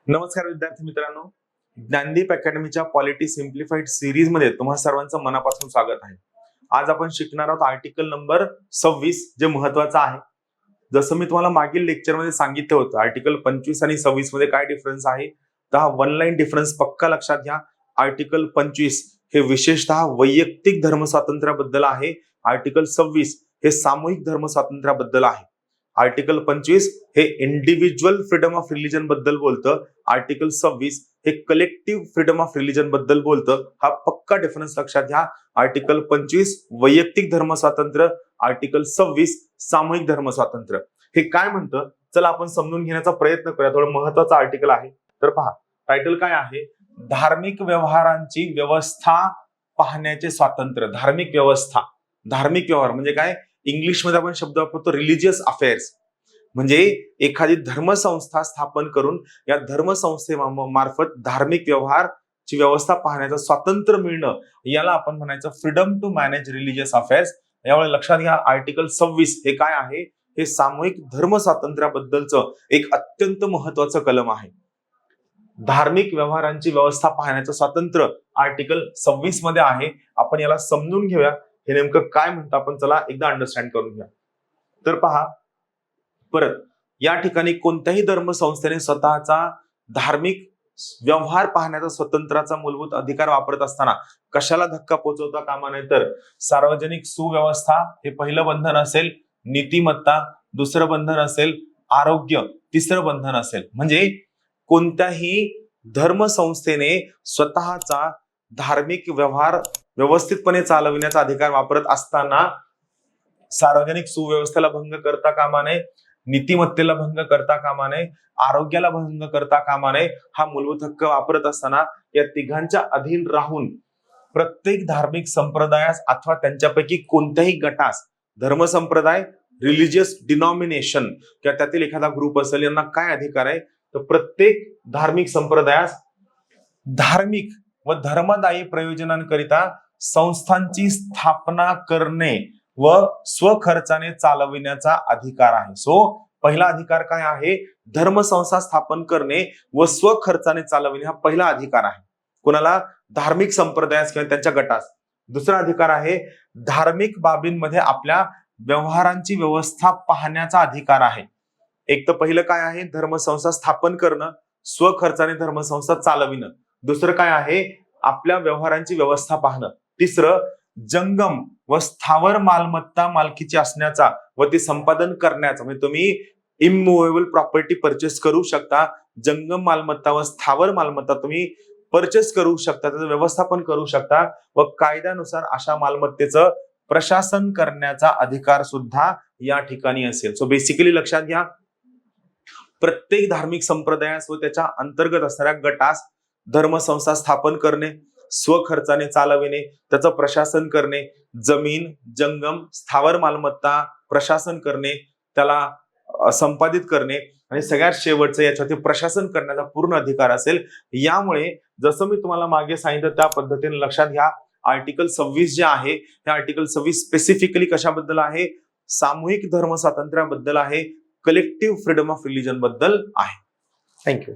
नमस्कार विद्यार्थी मित्रांनो, ज्ञानदीप अकॅडमीच्या पॉलिटी सिम्प्लिफाईड सिरीज मध्ये तुम्हा सर्वांचं मनापासून स्वागत आहे. आज आपण शिकणार आहोत आर्टिकल नंबर 26 जे महत्वाचं आहे. जसं मी तुम्हाला मागील लेक्चर मध्ये सांगितलं होतं, आर्टिकल 25 आणि 26 मध्ये काय डिफरन्स आहे, तर हा वन लाईन डिफरन्स पक्का लक्षात घ्या. आर्टिकल 25 हे विशेषतः वैयक्तिक धर्म स्वातंत्र्याबद्दल आहे. आर्टिकल 26 हे सामूहिक धर्म स्वातंत्र्याबद्दल आहे. आर्टिकल 25 हे इंडिव्हिज्युअल फ्रीडम ऑफ रिलीजन बद्दल बोलतं. आर्टिकल 26 हे कलेक्टिव्ह फ्रीडम ऑफ रिलीजन बद्दल बोलतं. हा पक्का डिफरन्स लक्षात घ्या. आर्टिकल 25 वैयक्तिक धर्म स्वातंत्र्य, आर्टिकल 26 सामूहिक धर्म स्वातंत्र्य. हे काय म्हणतं, चला आपण समजून घेण्याचा प्रयत्न करूया. थोडं महत्वाचं आर्टिकल आहे. तर पहा, टायटल काय आहे, धार्मिक व्यवहारांची व्यवस्था पाहण्याचे स्वातंत्र्य. धार्मिक व्यवस्था, धार्मिक व्यवहार म्हणजे काय, इंग्लिश मध्ये आपण शब्द वापरतो रिलीजियस अफेअर्स. म्हणजे एखादी धर्मसंस्था स्थापन करून या धर्मसंस्थेमार्फत धार्मिक व्यवहारची व्यवस्था पाहण्याचं स्वातंत्र्य मिळणं, याला आपण म्हणायचं freedom to manage religious affairs. यामुळे लक्षात घ्या, आर्टिकल 26 हे काय आहे, हे सामूहिक धर्म स्वातंत्र्याबद्दलचं एक अत्यंत महत्वाचं कलम आहे. धार्मिक व्यवहारांची व्यवस्था पाहण्याचं स्वातंत्र्य आर्टिकल 26 मध्ये आहे. आपण याला समजून घेऊया, हे नेमकं काय म्हणतं आपण चला एकदा अंडरस्टँड करून घ्या. तर पहा, परत या ठिकाणी कोणत्याही धर्मसंस्थेने स्वतःचा धार्मिक व्यवहार पाहण्याचा स्वतंत्राचा मूलभूत अधिकार वापरत असताना कशाला धक्का पोहोचवता कामा नये, तर सार्वजनिक सुव्यवस्था हे पहिलं बंधन असेल, नीतिमत्ता दुसरं बंधन असेल, आरोग्य तिसरं बंधन असेल. म्हणजे कोणत्याही धर्मसंस्थेने स्वतःचा धार्मिक व्यवहार व्यवस्थितपणे चालविण्याचा अधिकार वापरत असताना सार्वजनिक सुव्यवस्थेला भंग करता कामा नये, नीतिमत्तेला भंग करता कामा नये, आरोग्याला भंग करता कामा नये. हा मूलभूत हक्क वापरत असताना या तिघांच्या अधीन राहून प्रत्येक धार्मिक संप्रदायास अथवा त्यांच्यापैकी कोणत्याही गटास, धर्मसंप्रदाय, रिलीजियस डिनॉमिनेशन किंवा त्यातील एखादा ग्रुप असेल, यांना काय अधिकार आहे, तर प्रत्येक धार्मिक संप्रदायास धार्मिक व धर्मदायी प्रयोजनांकरिता संस्थांची स्थापना करणे व स्वखर्चाने चालविण्याचा अधिकार आहे. सो पहिला अधिकार काय आहे, धर्मसंस्था स्थापन करणे व स्वखर्चाने चालविणे हा पहिला अधिकार आहे. कोणाला, धार्मिक संप्रदायास किंवा त्यांच्या गटास. दुसरा अधिकार आहे, धार्मिक बाबींमध्ये आपल्या व्यवहारांची व्यवस्था पाहण्याचा अधिकार आहे. एक तर पहिलं काय आहे, धर्मसंस्था स्थापन करणं, स्वखर्चाने धर्मसंस्था चालविणं. दुसरं काय आहे, आपल्या व्यवहारांची व्यवस्था पाहणं. तिसरं, जंगम व स्थावर मालमत्ता मालकीची असण्याचा व ती संपादन करण्याचा. म्हणजे तुम्ही इममुव्हेबल प्रॉपर्टी परचेस करू शकता, जंगम मालमत्ता व स्थावर मालमत्ता तुम्ही परचेस करू शकता, त्याचं व्यवस्थापन करू शकता व कायद्यानुसार अशा मालमत्तेचं प्रशासन करण्याचा अधिकार सुद्धा या ठिकाणी असेल. सो बेसिकली लक्षात घ्या, प्रत्येक धार्मिक संप्रदायास व त्याच्या अंतर्गत असणाऱ्या गटास धर्मसंस्था स्थापन करणे, स्वखर्चाने चालविणे, त्याचं प्रशासन करणे, जमीन, जंगम, स्थावर मालमत्ता प्रशासन करणे, त्याला संपादित करणे आणि सगळ्यात शेवटचं याच्यावरती प्रशासन करण्याचा पूर्ण अधिकार असेल. यामुळे जसं मी तुम्हाला मागे सांगितलं त्या पद्धतीने लक्षात घ्या, आर्टिकल 26 जे आहे, हे आर्टिकल 26 स्पेसिफिकली कशाबद्दल आहे, सामूहिक धर्म स्वातंत्र्याबद्दल आहे, कलेक्टिव्ह फ्रीडम ऑफ रिलीजन बद्दल आहे. थँक्यू.